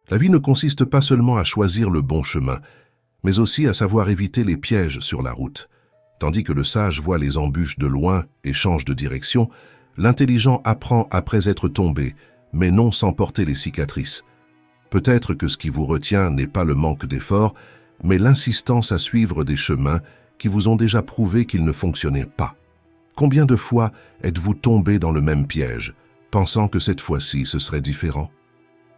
La vie ne consiste pas seulement à choisir le bon chemin, mais aussi à savoir éviter les pièges sur la route. Tandis que le sage voit les embûches de loin et change de direction, l'intelligent apprend après être tombé, mais non sans porter les cicatrices. Peut-être que ce qui vous retient n'est pas le manque d'efforts, mais l'insistance à suivre des chemins qui vous ont déjà prouvé qu'ils ne fonctionnaient pas. Combien de fois êtes-vous tombé dans le même piège, pensant que cette fois-ci ce serait différent?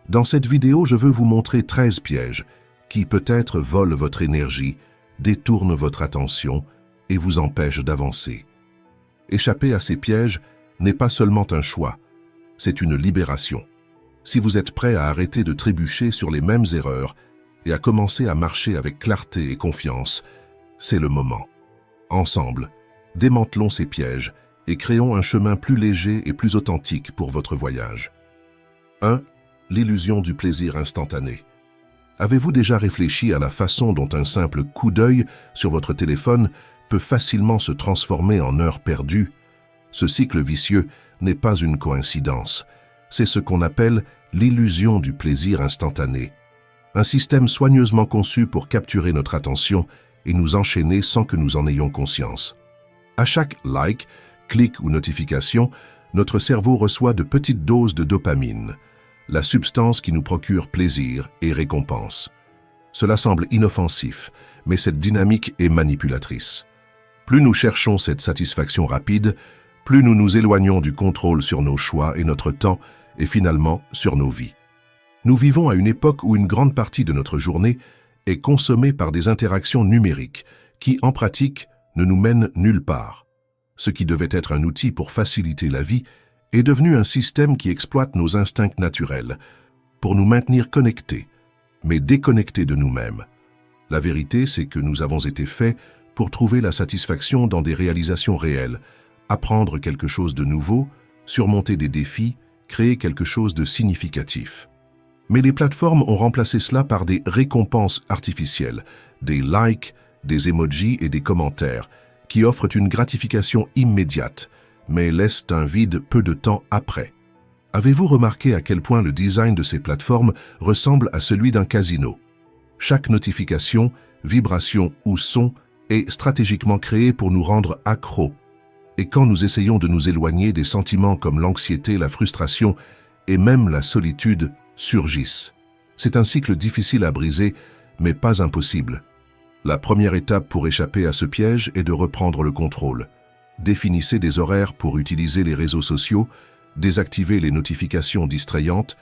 Dans cette vidéo, je veux vous montrer 13 pièges qui peut-être volent votre énergie, détournent votre attention et vous empêchent d'avancer. Échapper à ces pièges n'est pas seulement un choix, c'est une libération. Si vous êtes prêt à arrêter de trébucher sur les mêmes erreurs et à commencer à marcher avec clarté et confiance, c'est le moment. Ensemble, démantelons ces pièges et créons un chemin plus léger et plus authentique pour votre voyage. 1. L'illusion du plaisir instantané. Avez-vous déjà réfléchi à la façon dont un simple coup d'œil sur votre téléphone peut facilement se transformer en heures perdues? Ce cycle vicieux n'est pas une coïncidence. C'est ce qu'on appelle l'illusion du plaisir instantané. Un système soigneusement conçu pour capturer notre attention et nous enchaîner sans que nous en ayons conscience. À chaque like, clic ou notification, notre cerveau reçoit de petites doses de dopamine, la substance qui nous procure plaisir et récompense. Cela semble inoffensif, mais cette dynamique est manipulatrice. Plus nous cherchons cette satisfaction rapide, plus nous nous éloignons du contrôle sur nos choix et notre temps, et finalement sur nos vies. Nous vivons à une époque où une grande partie de notre journée est consommée par des interactions numériques qui, en pratique, ne nous mènent nulle part. Ce qui devait être un outil pour faciliter la vie est devenu un système qui exploite nos instincts naturels pour nous maintenir connectés, mais déconnectés de nous-mêmes. La vérité, c'est que nous avons été faits pour trouver la satisfaction dans des réalisations réelles, apprendre quelque chose de nouveau, surmonter des défis, créer quelque chose de significatif. Mais les plateformes ont remplacé cela par des récompenses artificielles, des likes, des emojis et des commentaires, qui offrent une gratification immédiate, mais laissent un vide peu de temps après. Avez-vous remarqué à quel point le design de ces plateformes ressemble à celui d'un casino? Chaque notification, vibration ou son est stratégiquement créé pour nous rendre accros. Et quand nous essayons de nous éloigner, des sentiments comme l'anxiété, la frustration et même la solitude surgissent. C'est un cycle difficile à briser, mais pas impossible. La première étape pour échapper à ce piège est de reprendre le contrôle. Définissez des horaires pour utiliser les réseaux sociaux, désactivez les notifications distrayantes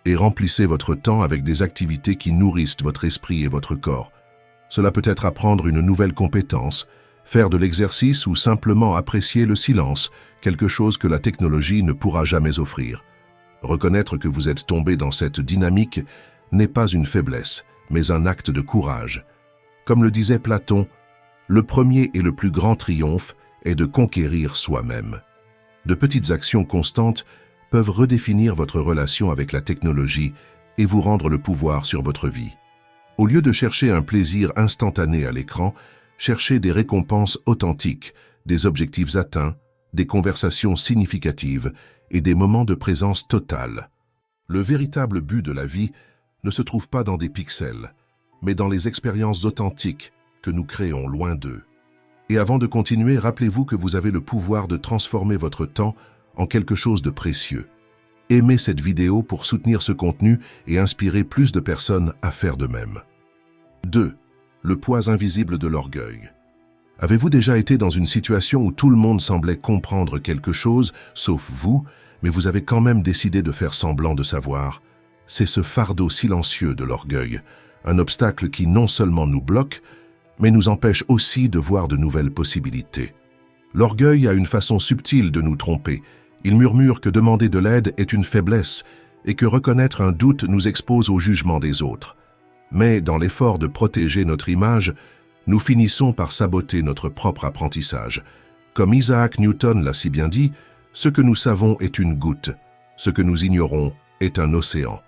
et remplissez votre temps avec des activités qui nourrissent votre esprit et votre corps. Cela peut être apprendre une nouvelle compétence, faire de l'exercice ou simplement apprécier le silence, quelque chose que la technologie ne pourra jamais offrir. Reconnaître que vous êtes tombé dans cette dynamique n'est pas une faiblesse, mais un acte de courage. Comme le disait Platon, le premier et le plus grand triomphe est de conquérir soi-même. De petites actions constantes peuvent redéfinir votre relation avec la technologie et vous rendre le pouvoir sur votre vie. Au lieu de chercher un plaisir instantané à l'écran, cherchez des récompenses authentiques, des objectifs atteints, des conversations significatives et des moments de présence totale. Le véritable but de la vie ne se trouve pas dans des pixels, mais dans les expériences authentiques que nous créons loin d'eux. Et avant de continuer, rappelez-vous que vous avez le pouvoir de transformer votre temps en quelque chose de précieux. Aimez cette vidéo pour soutenir ce contenu et inspirer plus de personnes à faire de même. 2. Le poids invisible de l'orgueil. Avez-vous déjà été dans une situation où tout le monde semblait comprendre quelque chose, sauf vous, mais vous avez quand même décidé de faire semblant de savoir? C'est ce fardeau silencieux de l'orgueil, un obstacle qui non seulement nous bloque, mais nous empêche aussi de voir de nouvelles possibilités. L'orgueil a une façon subtile de nous tromper. Il murmure que demander de l'aide est une faiblesse et que reconnaître un doute nous expose au jugement des autres. Mais dans l'effort de protéger notre image, nous finissons par saboter notre propre apprentissage. Comme Isaac Newton l'a si bien dit, ce que nous savons est une goutte, ce que nous ignorons est un océan.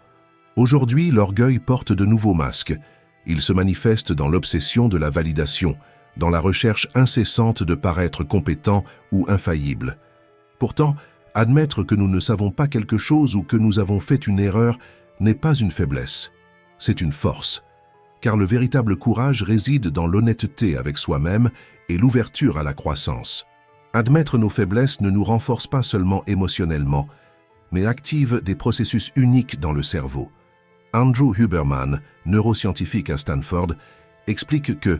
Aujourd'hui, l'orgueil porte de nouveaux masques. Il se manifeste dans l'obsession de la validation, dans la recherche incessante de paraître compétent ou infaillible. Pourtant, admettre que nous ne savons pas quelque chose ou que nous avons fait une erreur n'est pas une faiblesse, c'est une force, car le véritable courage réside dans l'honnêteté avec soi-même et l'ouverture à la croissance. Admettre nos faiblesses ne nous renforce pas seulement émotionnellement, mais active des processus uniques dans le cerveau. Andrew Huberman, neuroscientifique à Stanford, explique que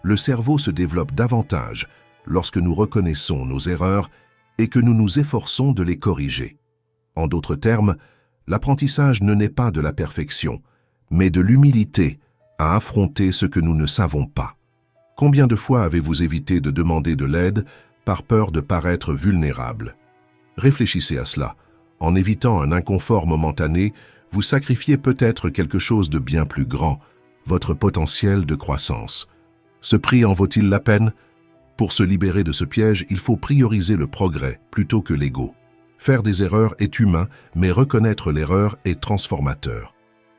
le cerveau se développe davantage lorsque nous reconnaissons nos erreurs et que nous nous efforçons de les corriger. En d'autres termes, l'apprentissage ne naît pas de la perfection, mais de l'humilité à affronter ce que nous ne savons pas. Combien de fois avez-vous évité de demander de l'aide par peur de paraître vulnérable? Réfléchissez à cela. En évitant un inconfort momentané, vous sacrifiez peut-être quelque chose de bien plus grand, votre potentiel de croissance. Ce prix en vaut-il la peine? Pour se libérer de ce piège, il faut prioriser le progrès plutôt que l'ego. Faire des erreurs est humain, mais reconnaître l'erreur est transformateur.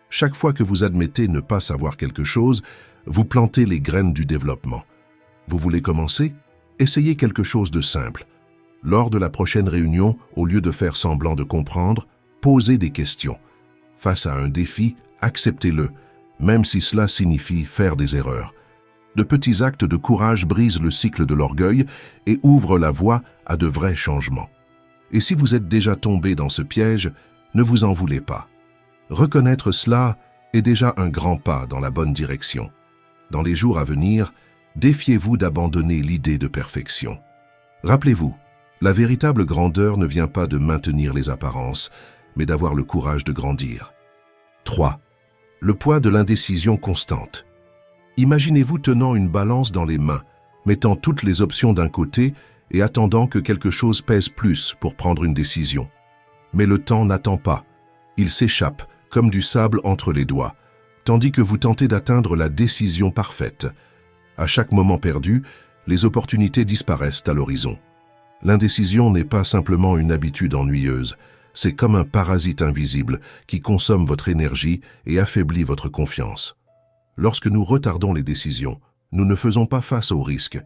Chaque fois que vous admettez ne pas savoir quelque chose, vous plantez les graines du développement. Vous voulez commencer? Essayez quelque chose de simple. Lors de la prochaine réunion, au lieu de faire semblant de comprendre, posez des questions. Face à un défi, acceptez-le, même si cela signifie faire des erreurs. De petits actes de courage brisent le cycle de l'orgueil et ouvrent la voie à de vrais changements. Et si vous êtes déjà tombé dans ce piège, ne vous en voulez pas. Reconnaître cela est déjà un grand pas dans la bonne direction. Dans les jours à venir, défiez-vous d'abandonner l'idée de perfection. Rappelez-vous, la véritable grandeur ne vient pas de maintenir les apparences, mais d'avoir le courage de grandir. 3. Le poids de l'indécision constante. Imaginez-vous tenant une balance dans les mains, mettant toutes les options d'un côté et attendant que quelque chose pèse plus pour prendre une décision. Mais le temps n'attend pas. Il s'échappe, comme du sable entre les doigts, tandis que vous tentez d'atteindre la décision parfaite. À chaque moment perdu, les opportunités disparaissent à l'horizon. L'indécision n'est pas simplement une habitude ennuyeuse, c'est comme un parasite invisible qui consomme votre énergie et affaiblit votre confiance. Lorsque nous retardons les décisions, nous ne faisons pas face aux risques.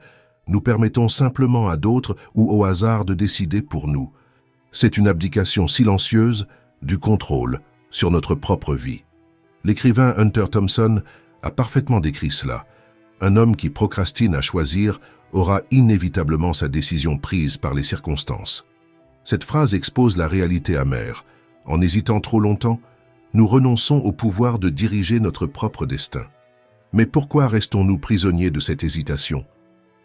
Nous permettons simplement à d'autres ou au hasard de décider pour nous. C'est une abdication silencieuse du contrôle sur notre propre vie. L'écrivain Hunter Thompson a parfaitement décrit cela. Un homme qui procrastine à choisir aura inévitablement sa décision prise par les circonstances. Cette phrase expose la réalité amère. En hésitant trop longtemps, nous renonçons au pouvoir de diriger notre propre destin. Mais pourquoi restons-nous prisonniers de cette hésitation?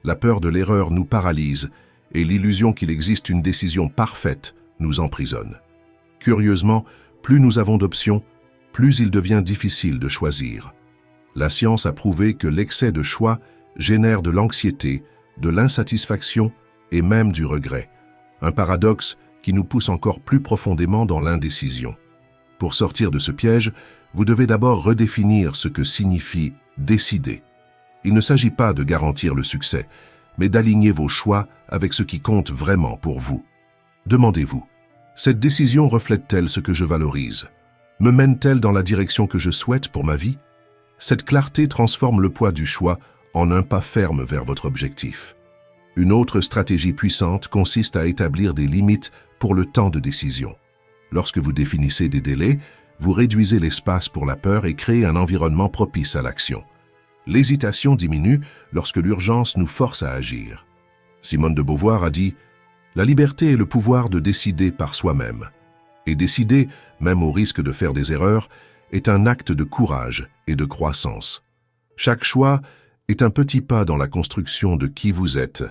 La peur de l'erreur nous paralyse et l'illusion qu'il existe une décision parfaite nous emprisonne. Curieusement, plus nous avons d'options, plus il devient difficile de choisir. La science a prouvé que l'excès de choix génère de l'anxiété, de l'insatisfaction et même du regret. Un paradoxe qui nous pousse encore plus profondément dans l'indécision. Pour sortir de ce piège, vous devez d'abord redéfinir ce que signifie décider. Il ne s'agit pas de garantir le succès, mais d'aligner vos choix avec ce qui compte vraiment pour vous. Demandez-vous, cette décision reflète-t-elle ce que je valorise? Me mène-t-elle dans la direction que je souhaite pour ma vie? Cette clarté transforme le poids du choix en un pas ferme vers votre objectif. Une autre stratégie puissante consiste à établir des limites pour le temps de décision. Lorsque vous définissez des délais, vous réduisez l'espace pour la peur et créez un environnement propice à l'action. L'hésitation diminue lorsque l'urgence nous force à agir. Simone de Beauvoir a dit « La liberté est le pouvoir de décider par soi-même. » Et décider, même au risque de faire des erreurs, est un acte de courage et de croissance. Chaque choix est un petit pas dans la construction de qui vous êtes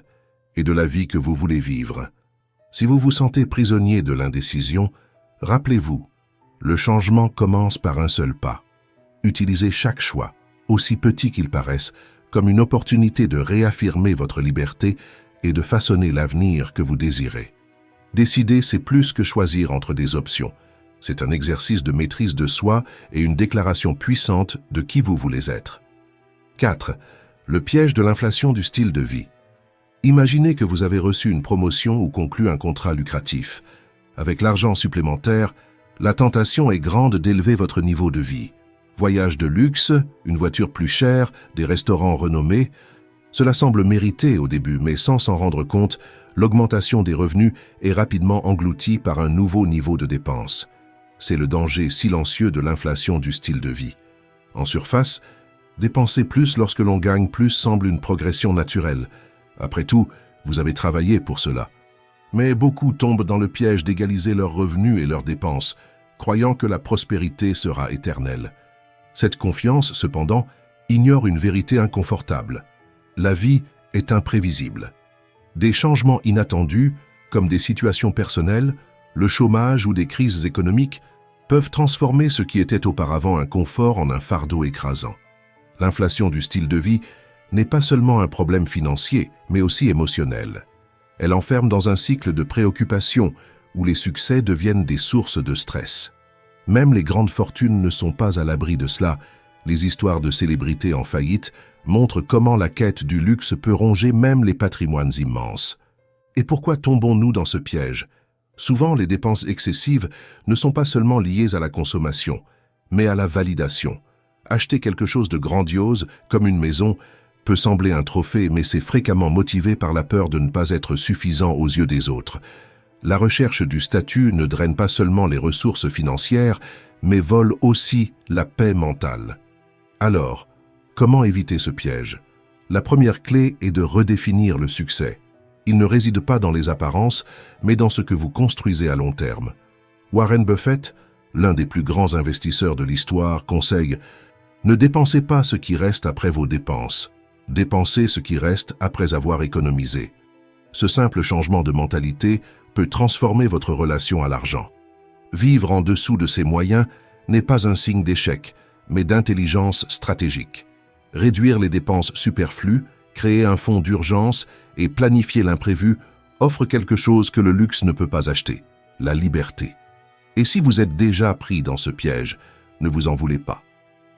et de la vie que vous voulez vivre. Si vous vous sentez prisonnier de l'indécision, rappelez-vous, le changement commence par un seul pas. Utilisez chaque choix, aussi petit qu'il paraisse, comme une opportunité de réaffirmer votre liberté et de façonner l'avenir que vous désirez. Décider, c'est plus que choisir entre des options. C'est un exercice de maîtrise de soi et une déclaration puissante de qui vous voulez être. 4. Le piège de l'inflation du style de vie. Imaginez que vous avez reçu une promotion ou conclu un contrat lucratif. Avec l'argent supplémentaire, la tentation est grande d'élever votre niveau de vie. Voyages de luxe, une voiture plus chère, des restaurants renommés. Cela semble mérité au début, mais sans s'en rendre compte, l'augmentation des revenus est rapidement engloutie par un nouveau niveau de dépenses. C'est le danger silencieux de l'inflation du style de vie. En surface, dépenser plus lorsque l'on gagne plus semble une progression naturelle. Après tout, vous avez travaillé pour cela. Mais beaucoup tombent dans le piège d'égaliser leurs revenus et leurs dépenses, croyant que la prospérité sera éternelle. Cette confiance, cependant, ignore une vérité inconfortable. La vie est imprévisible. Des changements inattendus, comme des situations personnelles, le chômage ou des crises économiques, peuvent transformer ce qui était auparavant un confort en un fardeau écrasant. L'inflation du style de vie n'est pas seulement un problème financier, mais aussi émotionnel. Elle enferme dans un cycle de préoccupation où les succès deviennent des sources de stress. Même les grandes fortunes ne sont pas à l'abri de cela. Les histoires de célébrités en faillite montrent comment la quête du luxe peut ronger même les patrimoines immenses. Et pourquoi tombons-nous dans ce piège? Souvent, les dépenses excessives ne sont pas seulement liées à la consommation, mais à la validation. Acheter quelque chose de grandiose, comme une maison, peut sembler un trophée, mais c'est fréquemment motivé par la peur de ne pas être suffisant aux yeux des autres. La recherche du statut ne draine pas seulement les ressources financières, mais vole aussi la paix mentale. Alors, comment éviter ce piège? La première clé est de redéfinir le succès. Il ne réside pas dans les apparences, mais dans ce que vous construisez à long terme. Warren Buffett, l'un des plus grands investisseurs de l'histoire, conseille « Ne dépensez pas ce qui reste après vos dépenses. Dépensez ce qui reste après avoir économisé. » Ce simple changement de mentalité peut transformer votre relation à l'argent. Vivre en dessous de ses moyens n'est pas un signe d'échec, mais d'intelligence stratégique. Réduire les dépenses superflues, créer un fonds d'urgence et planifier l'imprévu offre quelque chose que le luxe ne peut pas acheter, la liberté. Et si vous êtes déjà pris dans ce piège, ne vous en voulez pas.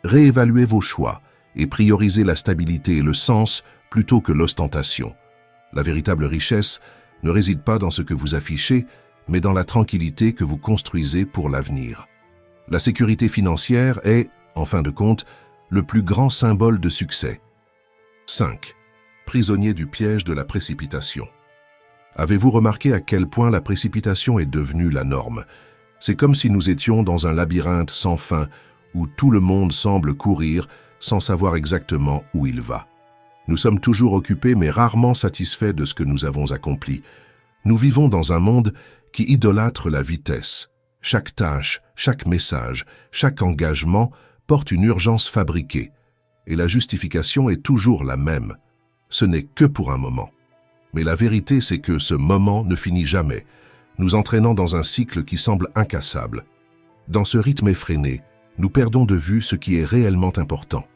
Réévaluez vos choix et priorisez la stabilité et le sens plutôt que l'ostentation. La véritable richesse ne réside pas dans ce que vous affichez, mais dans la tranquillité que vous construisez pour l'avenir. La sécurité financière est, en fin de compte, le plus grand symbole de succès. 5. Prisonnier du piège de la précipitation. Avez-vous remarqué à quel point la précipitation est devenue la norme? C'est comme si nous étions dans un labyrinthe sans fin où tout le monde semble courir sans savoir exactement où il va. Nous sommes toujours occupés mais rarement satisfaits de ce que nous avons accompli. Nous vivons dans un monde qui idolâtre la vitesse. Chaque tâche, chaque message, chaque engagement porte une urgence fabriquée. Et la justification est toujours la même. Ce n'est que pour un moment. Mais la vérité, c'est que ce moment ne finit jamais, nous entraînant dans un cycle qui semble incassable. Dans ce rythme effréné, nous perdons de vue ce qui est réellement important.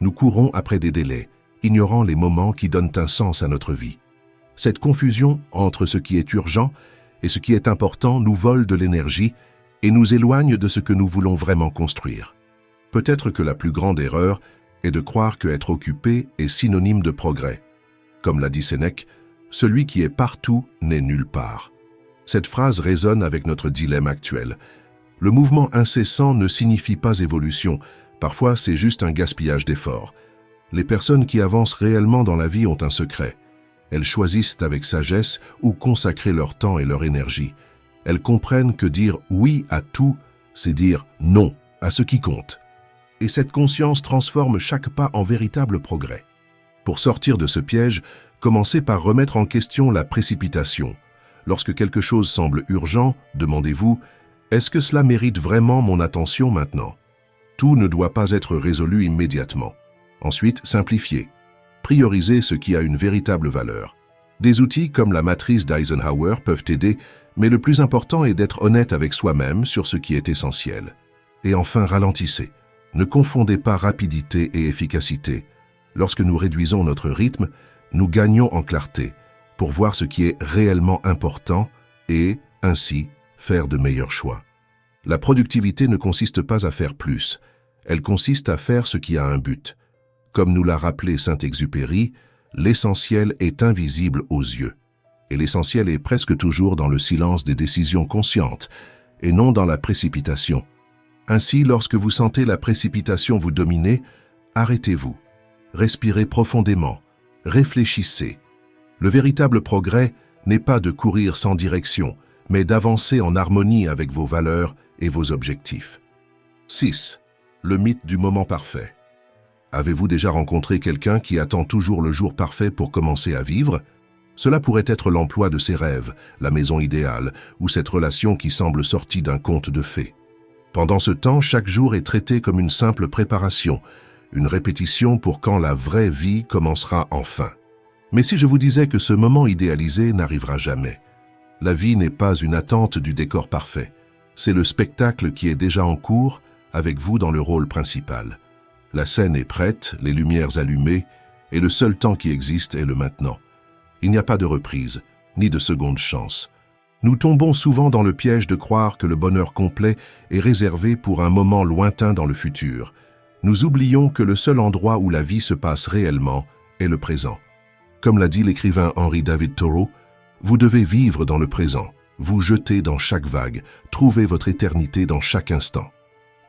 Nous courons après des délais, ignorant les moments qui donnent un sens à notre vie. Cette confusion entre ce qui est urgent et ce qui est important nous vole de l'énergie et nous éloigne de ce que nous voulons vraiment construire. Peut-être que la plus grande erreur est de croire que être occupé est synonyme de progrès. Comme l'a dit Sénèque, celui qui est partout n'est nulle part. Cette phrase résonne avec notre dilemme actuel. Le mouvement incessant ne signifie pas évolution, parfois c'est juste un gaspillage d'efforts. Les personnes qui avancent réellement dans la vie ont un secret. Elles choisissent avec sagesse où consacrer leur temps et leur énergie. Elles comprennent que dire oui à tout, c'est dire non à ce qui compte. Et cette conscience transforme chaque pas en véritable progrès. Pour sortir de ce piège, commencez par remettre en question la précipitation. Lorsque quelque chose semble urgent, demandez-vous « Est-ce que cela mérite vraiment mon attention maintenant ?» Tout ne doit pas être résolu immédiatement. Ensuite, simplifiez. Priorisez ce qui a une véritable valeur. Des outils comme la matrice d'Eisenhower peuvent aider, mais le plus important est d'être honnête avec soi-même sur ce qui est essentiel. Et enfin, ralentissez. Ne confondez pas rapidité et efficacité. Lorsque nous réduisons notre rythme, nous gagnons en clarté pour voir ce qui est réellement important et, ainsi, faire de meilleurs choix. La productivité ne consiste pas à faire plus, elle consiste à faire ce qui a un but. Comme nous l'a rappelé Saint-Exupéry, l'essentiel est invisible aux yeux. Et l'essentiel est presque toujours dans le silence des décisions conscientes, et non dans la précipitation. Ainsi, lorsque vous sentez la précipitation vous dominer, arrêtez-vous. Respirez profondément, réfléchissez. Le véritable progrès n'est pas de courir sans direction, mais d'avancer en harmonie avec vos valeurs et vos objectifs. 6. le mythe du moment parfait. Avez-vous déjà rencontré quelqu'un qui attend toujours le jour parfait pour commencer à vivre? Cela pourrait être l'emploi de ses rêves, la maison idéale, ou cette relation qui semble sortie d'un conte de fées. Pendant ce temps, chaque jour est traité comme une simple préparation, une répétition pour quand la vraie vie commencera enfin. Mais si je vous disais que ce moment idéalisé n'arrivera jamais? La vie n'est pas une attente du décor parfait. C'est le spectacle qui est déjà en cours, avec vous dans le rôle principal. La scène est prête, les lumières allumées, et le seul temps qui existe est le maintenant. Il n'y a pas de reprise, ni de seconde chance. Nous tombons souvent dans le piège de croire que le bonheur complet est réservé pour un moment lointain dans le futur. Nous oublions que le seul endroit où la vie se passe réellement est le présent. Comme l'a dit l'écrivain Henry David Thoreau, vous devez vivre dans le présent, vous jeter dans chaque vague, trouver votre éternité dans chaque instant.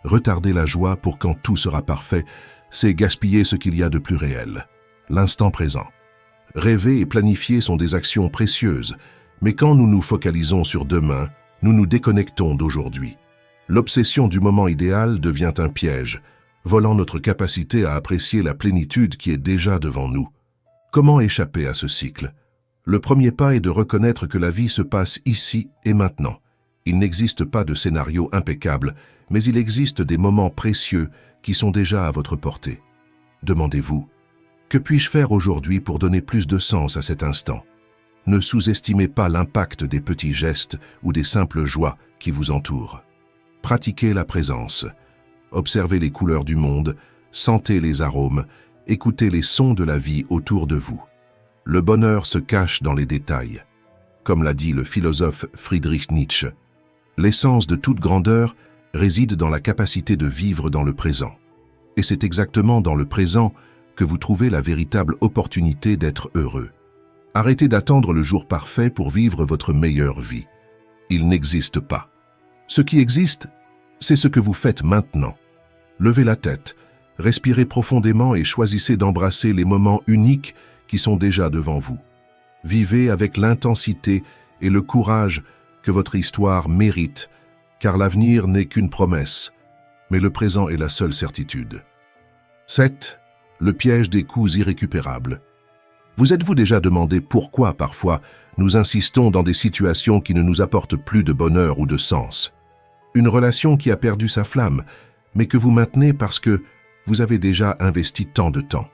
Retarder la joie pour quand tout sera parfait, c'est gaspiller ce qu'il y a de plus réel, l'instant présent. Rêver et planifier sont des actions précieuses, mais quand nous nous focalisons sur demain, nous nous déconnectons d'aujourd'hui. L'obsession du moment idéal devient un piège, volant notre capacité à apprécier la plénitude qui est déjà devant nous. Comment échapper à ce cycle? Le premier pas est de reconnaître que la vie se passe ici et maintenant. Il n'existe pas de scénario impeccable, mais il existe des moments précieux qui sont déjà à votre portée. Demandez-vous, que puis-je faire aujourd'hui pour donner plus de sens à cet instant? Ne sous-estimez pas l'impact des petits gestes ou des simples joies qui vous entourent. Pratiquez la présence. Observez les couleurs du monde, sentez les arômes, écoutez les sons de la vie autour de vous. Le bonheur se cache dans les détails. Comme l'a dit le philosophe Friedrich Nietzsche, l'essence de toute grandeur réside dans la capacité de vivre dans le présent. Et c'est exactement dans le présent que vous trouvez la véritable opportunité d'être heureux. Arrêtez d'attendre le jour parfait pour vivre votre meilleure vie. Il n'existe pas. Ce qui existe, c'est ce que vous faites maintenant. Levez la tête, respirez profondément et choisissez d'embrasser les moments uniques qui sont déjà devant vous. Vivez avec l'intensité et le courage que votre histoire mérite, car l'avenir n'est qu'une promesse, mais le présent est la seule certitude. 7. Le piège des coups irrécupérables. Vous êtes-vous déjà demandé pourquoi, parfois, nous insistons dans des situations qui ne nous apportent plus de bonheur ou de sens? Une relation qui a perdu sa flamme, mais que vous maintenez parce que vous avez déjà investi tant de temps.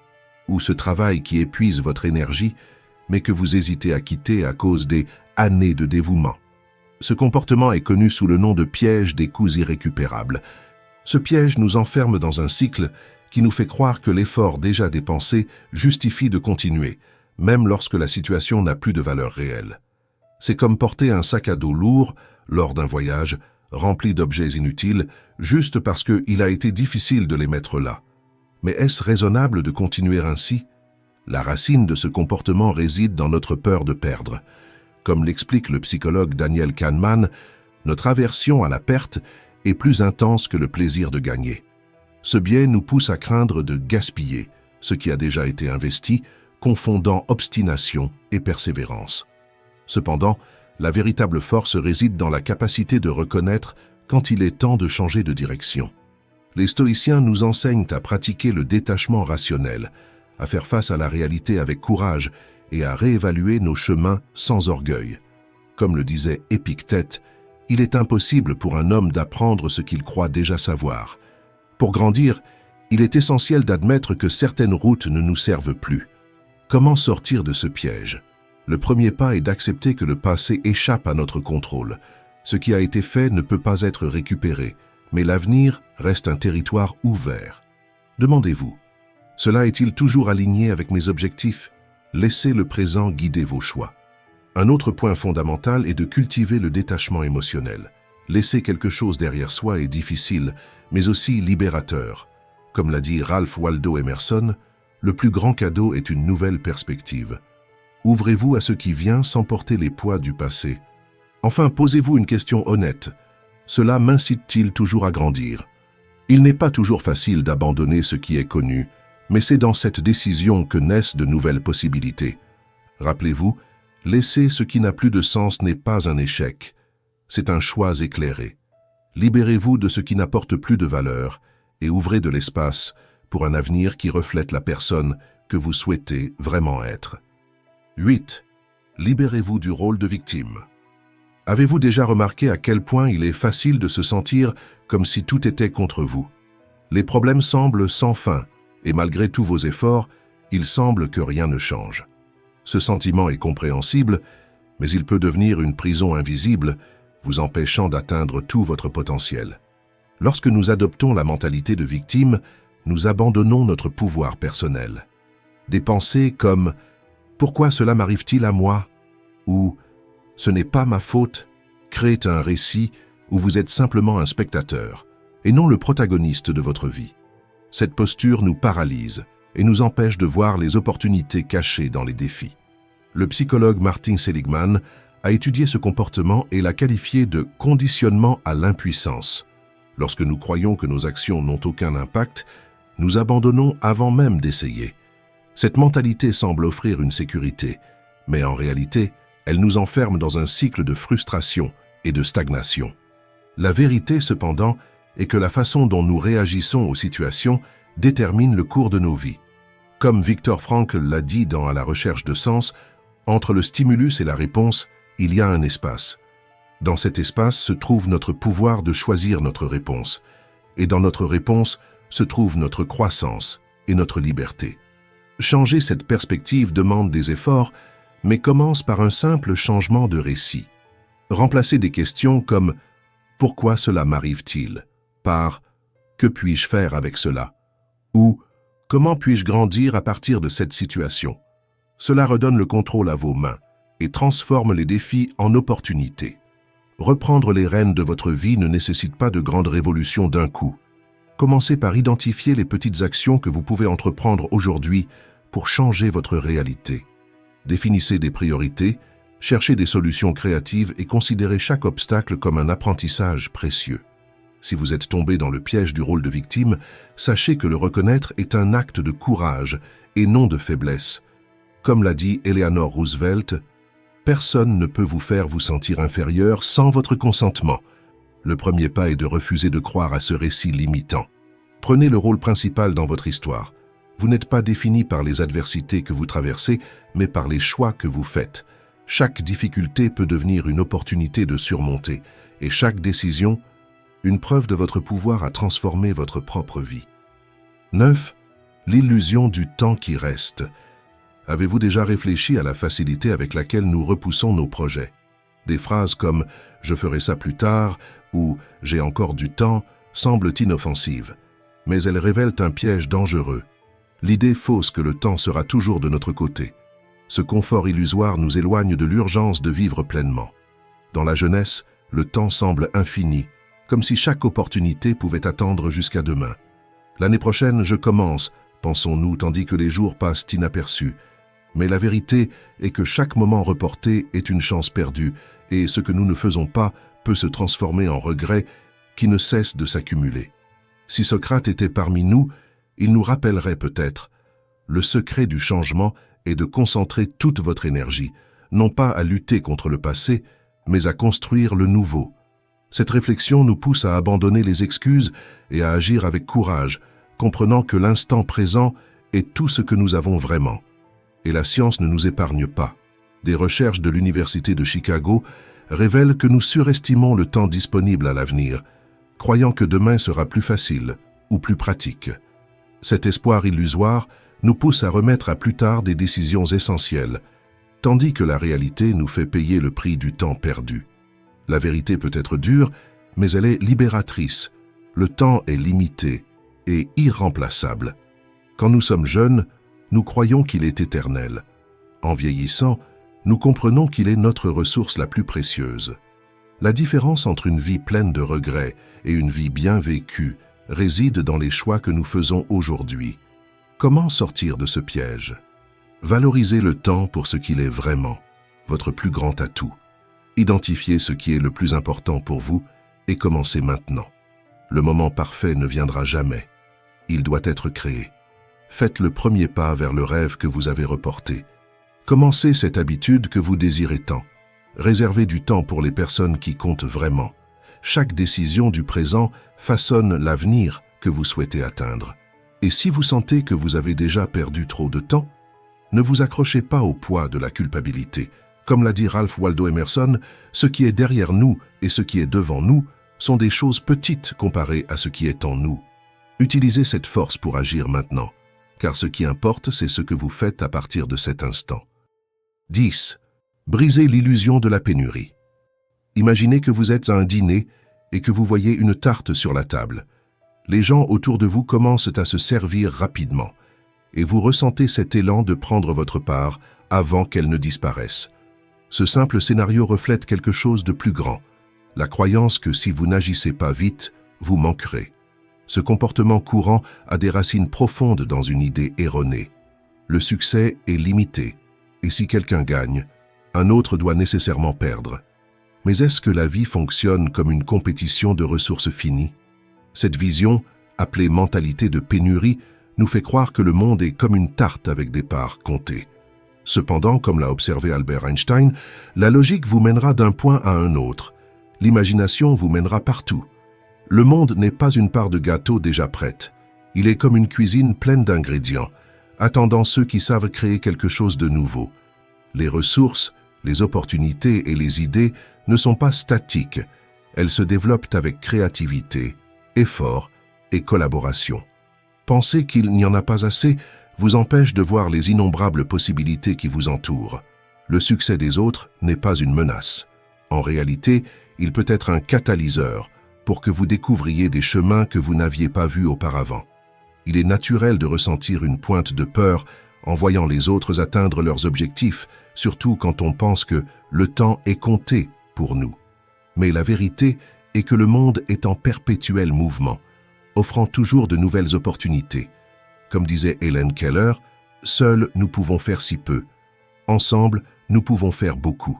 Ou ce travail qui épuise votre énergie, mais que vous hésitez à quitter à cause des années de dévouement. Ce comportement est connu sous le nom de piège des coups irrécupérables. Ce piège nous enferme dans un cycle qui nous fait croire que l'effort déjà dépensé justifie de continuer, même lorsque la situation n'a plus de valeur réelle. C'est comme porter un sac à dos lourd lors d'un voyage, rempli d'objets inutiles, juste parce qu'il a été difficile de les mettre là. Mais est-ce raisonnable de continuer ainsi? La racine de ce comportement réside dans notre peur de perdre. Comme l'explique le psychologue Daniel Kahneman, notre aversion à la perte est plus intense que le plaisir de gagner. Ce biais nous pousse à craindre de gaspiller ce qui a déjà été investi, confondant obstination et persévérance. Cependant, la véritable force réside dans la capacité de reconnaître quand il est temps de changer de direction. Les stoïciens nous enseignent à pratiquer le détachement rationnel, à faire face à la réalité avec courage et à réévaluer nos chemins sans orgueil. Comme le disait Épictète, il est impossible pour un homme d'apprendre ce qu'il croit déjà savoir. Pour grandir, il est essentiel d'admettre que certaines routes ne nous servent plus. Comment sortir de ce piège? Le premier pas est d'accepter que le passé échappe à notre contrôle. Ce qui a été fait ne peut pas être récupéré, mais l'avenir reste un territoire ouvert. Demandez-vous, cela est-il toujours aligné avec mes objectifs? Laissez le présent guider vos choix. Un autre point fondamental est de cultiver le détachement émotionnel. Laisser quelque chose derrière soi est difficile, mais aussi libérateur. Comme l'a dit Ralph Waldo Emerson, le plus grand cadeau est une nouvelle perspective. Ouvrez-vous à ce qui vient sans porter les poids du passé. Enfin, posez-vous une question honnête. Cela m'incite-t-il toujours à grandir? Il n'est pas toujours facile d'abandonner ce qui est connu, mais c'est dans cette décision que naissent de nouvelles possibilités. Rappelez-vous, laisser ce qui n'a plus de sens n'est pas un échec, c'est un choix éclairé. Libérez-vous de ce qui n'apporte plus de valeur et ouvrez de l'espace pour un avenir qui reflète la personne que vous souhaitez vraiment être. 8. Libérez-vous du rôle de victime. Avez-vous déjà remarqué à quel point il est facile de se sentir comme si tout était contre vous? Les problèmes semblent sans fin, et malgré tous vos efforts, il semble que rien ne change. Ce sentiment est compréhensible, mais il peut devenir une prison invisible, vous empêchant d'atteindre tout votre potentiel. Lorsque nous adoptons la mentalité de victime, nous abandonnons notre pouvoir personnel. Des pensées comme « Pourquoi cela m'arrive-t-il à moi ?» ou « Ce n'est pas ma faute » créent un récit où vous êtes simplement un spectateur et non le protagoniste de votre vie. Cette posture nous paralyse et nous empêche de voir les opportunités cachées dans les défis. Le psychologue Martin Seligman a étudié ce comportement et l'a qualifié de « conditionnement à l'impuissance ». Lorsque nous croyons que nos actions n'ont aucun impact, nous abandonnons avant même d'essayer. Cette mentalité semble offrir une sécurité, mais en réalité, elle nous enferme dans un cycle de frustration et de stagnation. La vérité, cependant, est que la façon dont nous réagissons aux situations détermine le cours de nos vies. Comme Viktor Frankl l'a dit dans « À la recherche de sens », entre le stimulus et la réponse, il y a un espace. Dans cet espace se trouve notre pouvoir de choisir notre réponse. Et dans notre réponse se trouve notre croissance et notre liberté. Changer cette perspective demande des efforts, mais commence par un simple changement de récit. Remplacer des questions comme « Pourquoi cela m'arrive-t-il » par « Que puis-je faire avec cela ?» ou « Comment puis-je grandir à partir de cette situation ?» Cela redonne le contrôle à vos mains et transforme les défis en opportunités. Reprendre les rênes de votre vie ne nécessite pas de grandes révolutions d'un coup. Commencez par identifier les petites actions que vous pouvez entreprendre aujourd'hui pour changer votre réalité. Définissez des priorités, cherchez des solutions créatives et considérez chaque obstacle comme un apprentissage précieux. Si vous êtes tombé dans le piège du rôle de victime, sachez que le reconnaître est un acte de courage et non de faiblesse. Comme l'a dit Eleanor Roosevelt, « Personne ne peut vous faire vous sentir inférieur sans votre consentement. » Le premier pas est de refuser de croire à ce récit limitant. Prenez le rôle principal dans votre histoire. Vous n'êtes pas défini par les adversités que vous traversez, mais par les choix que vous faites. Chaque difficulté peut devenir une opportunité de surmonter, et chaque décision, une preuve de votre pouvoir à transformer votre propre vie. 9. L'illusion du temps qui reste. Avez-vous déjà réfléchi à la facilité avec laquelle nous repoussons nos projets? Des phrases comme « je ferai ça plus tard » ou « j'ai encore du temps » semblent inoffensives, mais elles révèlent un piège dangereux. L'idée fausse que le temps sera toujours de notre côté. Ce confort illusoire nous éloigne de l'urgence de vivre pleinement. Dans la jeunesse, le temps semble infini, comme si chaque opportunité pouvait attendre jusqu'à demain. L'année prochaine, je commence, pensons-nous, tandis que les jours passent inaperçus. Mais la vérité est que chaque moment reporté est une chance perdue, et ce que nous ne faisons pas peut se transformer en regret qui ne cesse de s'accumuler. Si Socrate était parmi nous, il nous rappellerait peut-être « Le secret du changement est de concentrer toute votre énergie, non pas à lutter contre le passé, mais à construire le nouveau. » Cette réflexion nous pousse à abandonner les excuses et à agir avec courage, comprenant que l'instant présent est tout ce que nous avons vraiment. Et la science ne nous épargne pas. Des recherches de l'Université de Chicago révèlent que nous surestimons le temps disponible à l'avenir, croyant que demain sera plus facile ou plus pratique. Cet espoir illusoire nous pousse à remettre à plus tard des décisions essentielles, tandis que la réalité nous fait payer le prix du temps perdu. La vérité peut être dure, mais elle est libératrice. Le temps est limité et irremplaçable. Quand nous sommes jeunes, nous croyons qu'il est éternel. En vieillissant, nous comprenons qu'il est notre ressource la plus précieuse. La différence entre une vie pleine de regrets et une vie bien vécue réside dans les choix que nous faisons aujourd'hui. Comment sortir de ce piège? Valorisez le temps pour ce qu'il est vraiment, votre plus grand atout. Identifiez ce qui est le plus important pour vous et commencez maintenant. Le moment parfait ne viendra jamais. Il doit être créé. Faites le premier pas vers le rêve que vous avez reporté. Commencez cette habitude que vous désirez tant. Réservez du temps pour les personnes qui comptent vraiment. Chaque décision du présent façonne l'avenir que vous souhaitez atteindre. Et si vous sentez que vous avez déjà perdu trop de temps, ne vous accrochez pas au poids de la culpabilité. Comme l'a dit Ralph Waldo Emerson, ce qui est derrière nous et ce qui est devant nous sont des choses petites comparées à ce qui est en nous. Utilisez cette force pour agir maintenant, car ce qui importe, c'est ce que vous faites à partir de cet instant. 10. Brisez l'illusion de la pénurie. Imaginez que vous êtes à un dîner et que vous voyez une tarte sur la table. Les gens autour de vous commencent à se servir rapidement, et vous ressentez cet élan de prendre votre part avant qu'elle ne disparaisse. Ce simple scénario reflète quelque chose de plus grand, la croyance que si vous n'agissez pas vite, vous manquerez. Ce comportement courant a des racines profondes dans une idée erronée. Le succès est limité, et si quelqu'un gagne, un autre doit nécessairement perdre. Mais est-ce que la vie fonctionne comme une compétition de ressources finies? Cette vision, appelée mentalité de pénurie, nous fait croire que le monde est comme une tarte avec des parts comptées. Cependant, comme l'a observé Albert Einstein, la logique vous mènera d'un point à un autre. L'imagination vous mènera partout. Le monde n'est pas une part de gâteau déjà prête. Il est comme une cuisine pleine d'ingrédients, attendant ceux qui savent créer quelque chose de nouveau. Les ressources, les opportunités et les idées ne sont pas statiques. Elles se développent avec créativité, effort et collaboration. Penser qu'il n'y en a pas assez vous empêche de voir les innombrables possibilités qui vous entourent. Le succès des autres n'est pas une menace. En réalité, il peut être un catalyseur pour que vous découvriez des chemins que vous n'aviez pas vus auparavant. Il est naturel de ressentir une pointe de peur en voyant les autres atteindre leurs objectifs, surtout quand on pense que le temps est compté pour nous. Mais la vérité est que le monde est en perpétuel mouvement, offrant toujours de nouvelles opportunités. Comme disait Helen Keller, « Seuls nous pouvons faire si peu. Ensemble, nous pouvons faire beaucoup. »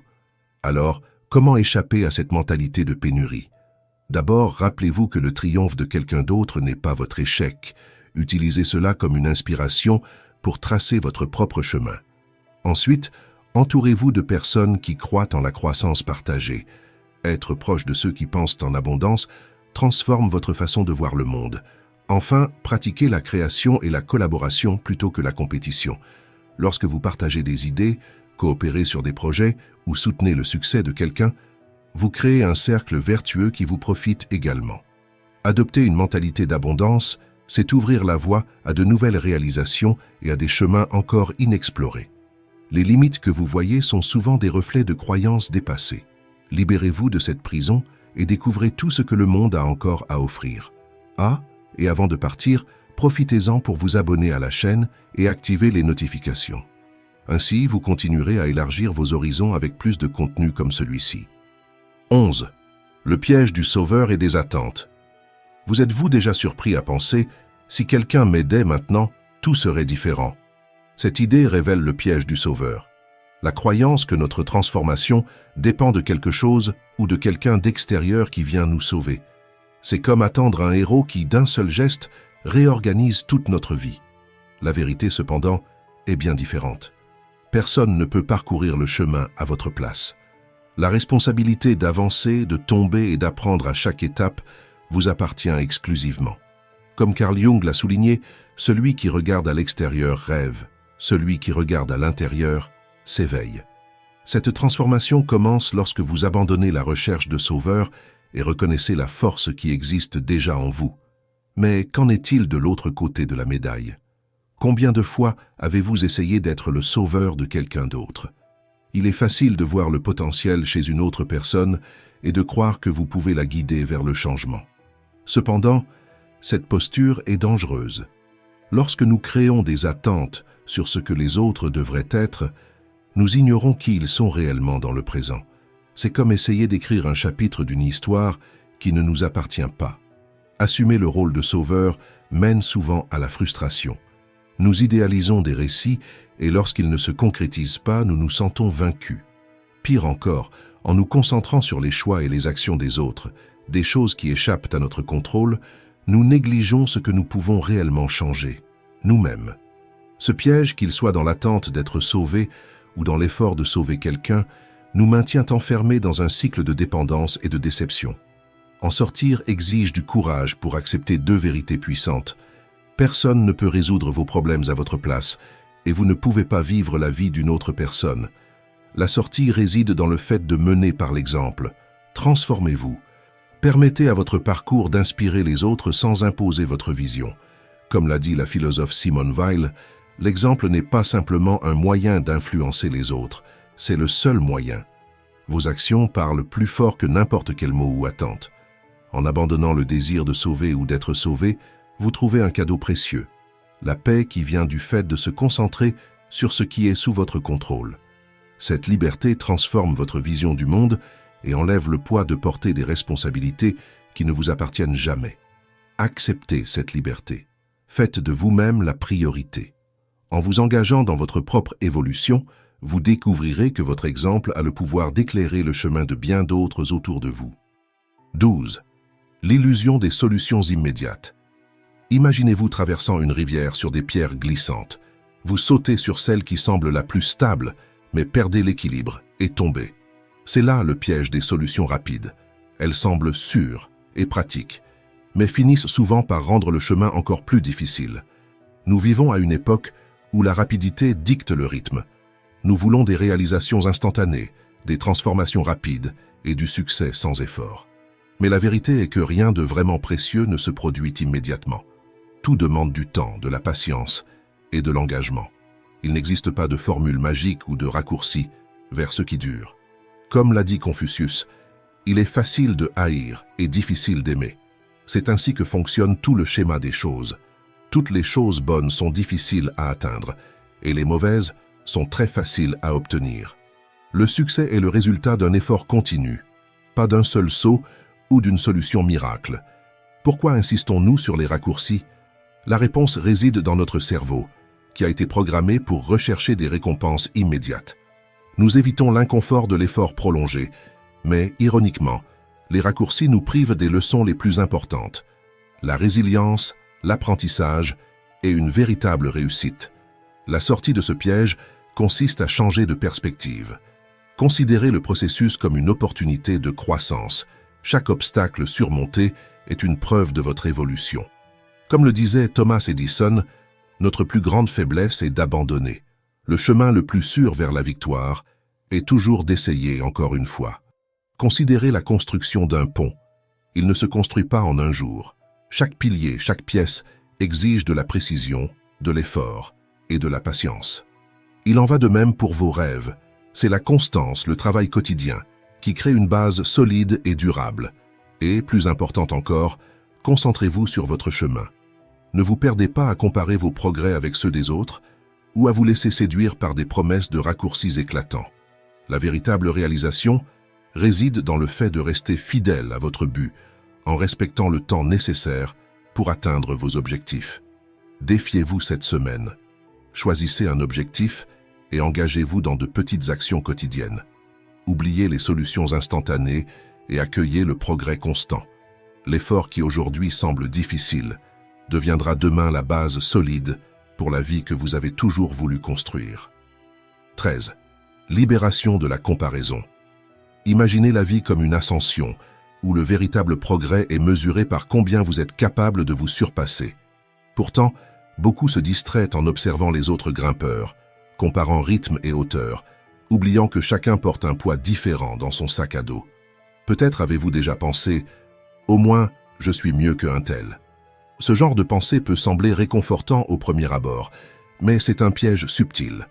Alors, comment échapper à cette mentalité de pénurie? D'abord, rappelez-vous que le triomphe de quelqu'un d'autre n'est pas votre échec. Utilisez cela comme une inspiration pour tracer votre propre chemin. Ensuite, entourez-vous de personnes qui croient en la croissance partagée. Être proche de ceux qui pensent en abondance transforme votre façon de voir le monde. Enfin, pratiquez la création et la collaboration plutôt que la compétition. Lorsque vous partagez des idées, coopérez sur des projets ou soutenez le succès de quelqu'un, vous créez un cercle vertueux qui vous profite également. Adopter une mentalité d'abondance, c'est ouvrir la voie à de nouvelles réalisations et à des chemins encore inexplorés. Les limites que vous voyez sont souvent des reflets de croyances dépassées. Libérez-vous de cette prison et découvrez tout ce que le monde a encore à offrir. Et avant de partir, profitez-en pour vous abonner à la chaîne et activer les notifications. Ainsi, vous continuerez à élargir vos horizons avec plus de contenu comme celui-ci. 11. Le piège du sauveur et des attentes. Vous êtes-vous déjà surpris à penser « si quelqu'un m'aidait maintenant, tout serait différent ». Cette idée révèle le piège du sauveur. La croyance que notre transformation dépend de quelque chose ou de quelqu'un d'extérieur qui vient nous sauver. C'est comme attendre un héros qui, d'un seul geste, réorganise toute notre vie. La vérité, cependant, est bien différente. Personne ne peut parcourir le chemin à votre place. La responsabilité d'avancer, de tomber et d'apprendre à chaque étape vous appartient exclusivement. Comme Carl Jung l'a souligné, celui qui regarde à l'extérieur rêve, celui qui regarde à l'intérieur s'éveille. Cette transformation commence lorsque vous abandonnez la recherche de sauveur et reconnaissez la force qui existe déjà en vous. Mais qu'en est-il de l'autre côté de la médaille? Combien de fois avez-vous essayé d'être le sauveur de quelqu'un d'autre? Il est facile de voir le potentiel chez une autre personne et de croire que vous pouvez la guider vers le changement. Cependant, cette posture est dangereuse. Lorsque nous créons des attentes sur ce que les autres devraient être, nous ignorons qui ils sont réellement dans le présent. C'est comme essayer d'écrire un chapitre d'une histoire qui ne nous appartient pas. Assumer le rôle de sauveur mène souvent à la frustration. Nous idéalisons des récits et lorsqu'ils ne se concrétisent pas, nous nous sentons vaincus. Pire encore, en nous concentrant sur les choix et les actions des autres, des choses qui échappent à notre contrôle, nous négligeons ce que nous pouvons réellement changer, nous-mêmes. Ce piège, qu'il soit dans l'attente d'être sauvé ou dans l'effort de sauver quelqu'un, nous maintient enfermés dans un cycle de dépendance et de déception. En sortir exige du courage pour accepter deux vérités puissantes. Personne ne peut résoudre vos problèmes à votre place, et vous ne pouvez pas vivre la vie d'une autre personne. La sortie réside dans le fait de mener par l'exemple. Transformez-vous. Permettez à votre parcours d'inspirer les autres sans imposer votre vision. Comme l'a dit la philosophe Simone Weil, l'exemple n'est pas simplement un moyen d'influencer les autres, c'est le seul moyen. Vos actions parlent plus fort que n'importe quel mot ou attente. En abandonnant le désir de sauver ou d'être sauvé, vous trouvez un cadeau précieux. La paix qui vient du fait de se concentrer sur ce qui est sous votre contrôle. Cette liberté transforme votre vision du monde et enlève le poids de porter des responsabilités qui ne vous appartiennent jamais. Acceptez cette liberté. Faites de vous-même la priorité. En vous engageant dans votre propre évolution, vous découvrirez que votre exemple a le pouvoir d'éclairer le chemin de bien d'autres autour de vous. 12. L'illusion des solutions immédiates. Imaginez-vous traversant une rivière sur des pierres glissantes. Vous sautez sur celle qui semble la plus stable, mais perdez l'équilibre et tombez. C'est là le piège des solutions rapides. Elles semblent sûres et pratiques, mais finissent souvent par rendre le chemin encore plus difficile. Nous vivons à une époque où la rapidité dicte le rythme. Nous voulons des réalisations instantanées, des transformations rapides et du succès sans effort. Mais la vérité est que rien de vraiment précieux ne se produit immédiatement. Tout demande du temps, de la patience et de l'engagement. Il n'existe pas de formule magique ou de raccourci vers ce qui dure. Comme l'a dit Confucius, il est facile de haïr et difficile d'aimer. C'est ainsi que fonctionne tout le schéma des choses. Toutes les choses bonnes sont difficiles à atteindre et les mauvaises sont très faciles à obtenir. Le succès est le résultat d'un effort continu, pas d'un seul saut ou d'une solution miracle. Pourquoi insistons-nous sur les raccourcis? La réponse réside dans notre cerveau, qui a été programmé pour rechercher des récompenses immédiates. Nous évitons l'inconfort de l'effort prolongé, mais ironiquement, les raccourcis nous privent des leçons les plus importantes, la résilience, l'apprentissage et une véritable réussite. La sortie de ce piège consiste à changer de perspective. Considérez le processus comme une opportunité de croissance. Chaque obstacle surmonté est une preuve de votre évolution. Comme le disait Thomas Edison, notre plus grande faiblesse est d'abandonner. Le chemin le plus sûr vers la victoire est toujours d'essayer encore une fois. Considérez la construction d'un pont. Il ne se construit pas en un jour. Chaque pilier, chaque pièce exige de la précision, de l'effort et de la patience. Il en va de même pour vos rêves. C'est la constance, le travail quotidien, qui crée une base solide et durable. Et, plus important encore, concentrez-vous sur votre chemin. Ne vous perdez pas à comparer vos progrès avec ceux des autres ou à vous laisser séduire par des promesses de raccourcis éclatants. La véritable réalisation réside dans le fait de rester fidèle à votre but en respectant le temps nécessaire pour atteindre vos objectifs. Défiez-vous cette semaine. Choisissez un objectif et engagez-vous dans de petites actions quotidiennes. Oubliez les solutions instantanées et accueillez le progrès constant. L'effort qui aujourd'hui semble difficile deviendra demain la base solide pour la vie que vous avez toujours voulu construire. 13. Libération de la comparaison. Imaginez la vie comme une ascension, où le véritable progrès est mesuré par combien vous êtes capable de vous surpasser. Pourtant, beaucoup se distraient en observant les autres grimpeurs, comparant rythme et hauteur, oubliant que chacun porte un poids différent dans son sac à dos. Peut-être avez-vous déjà pensé « Au moins, je suis mieux qu'un tel ». Ce genre de pensée peut sembler réconfortant au premier abord, mais c'est un piège subtil.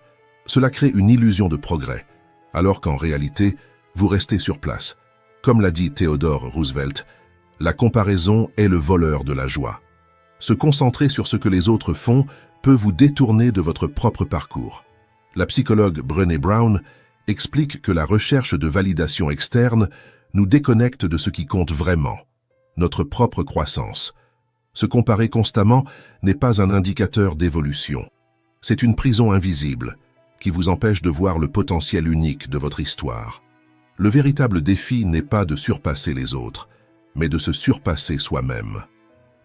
Cela crée une illusion de progrès, alors qu'en réalité, vous restez sur place. Comme l'a dit Theodore Roosevelt, la comparaison est le voleur de la joie. Se concentrer sur ce que les autres font peut vous détourner de votre propre parcours. La psychologue Brené Brown explique que la recherche de validation externe nous déconnecte de ce qui compte vraiment, notre propre croissance. Se comparer constamment n'est pas un indicateur d'évolution. C'est une prison invisible qui vous empêche de voir le potentiel unique de votre histoire. Le véritable défi n'est pas de surpasser les autres, mais de se surpasser soi-même.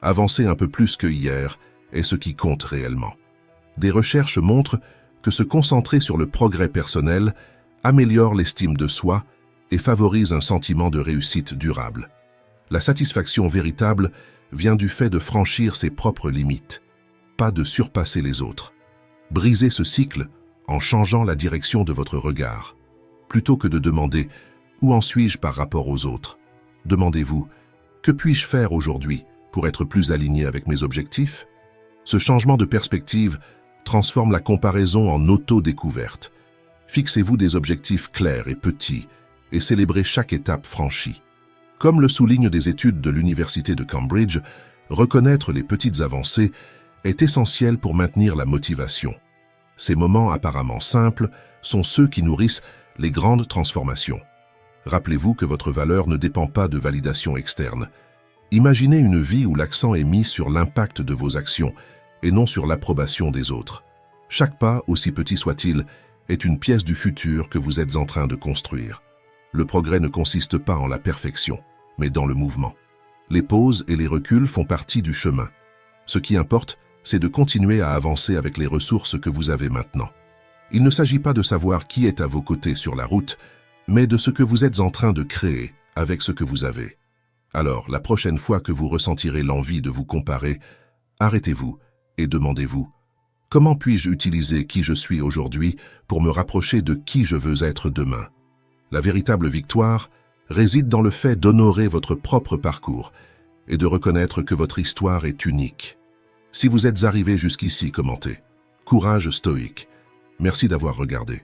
Avancer un peu plus que hier est ce qui compte réellement. Des recherches montrent que se concentrer sur le progrès personnel améliore l'estime de soi et favorise un sentiment de réussite durable. La satisfaction véritable vient du fait de franchir ses propres limites, pas de surpasser les autres. Brisez ce cycle en changeant la direction de votre regard. Plutôt que de demander « Où en suis-je par rapport aux autres ?», demandez-vous « Que puis-je faire aujourd'hui pour être plus aligné avec mes objectifs ?» Ce changement de perspective transforme la comparaison en auto-découverte. Fixez-vous des objectifs clairs et petits et célébrez chaque étape franchie. Comme le soulignent des études de l'Université de Cambridge, reconnaître les petites avancées est essentiel pour maintenir la motivation. Ces moments apparemment simples sont ceux qui nourrissent les grandes transformations. Rappelez-vous que votre valeur ne dépend pas de validation externe. Imaginez une vie où l'accent est mis sur l'impact de vos actions et non sur l'approbation des autres. Chaque pas, aussi petit soit-il, est une pièce du futur que vous êtes en train de construire. Le progrès ne consiste pas en la perfection, mais dans le mouvement. Les pauses et les reculs font partie du chemin. Ce qui importe, c'est de continuer à avancer avec les ressources que vous avez maintenant. Il ne s'agit pas de savoir qui est à vos côtés sur la route, mais de ce que vous êtes en train de créer avec ce que vous avez. Alors, la prochaine fois que vous ressentirez l'envie de vous comparer, arrêtez-vous et demandez-vous « Comment puis-je utiliser qui je suis aujourd'hui pour me rapprocher de qui je veux être demain ?» La véritable victoire réside dans le fait d'honorer votre propre parcours et de reconnaître que votre histoire est unique. Si vous êtes arrivé jusqu'ici, commentez « Courage stoïque ». Merci d'avoir regardé.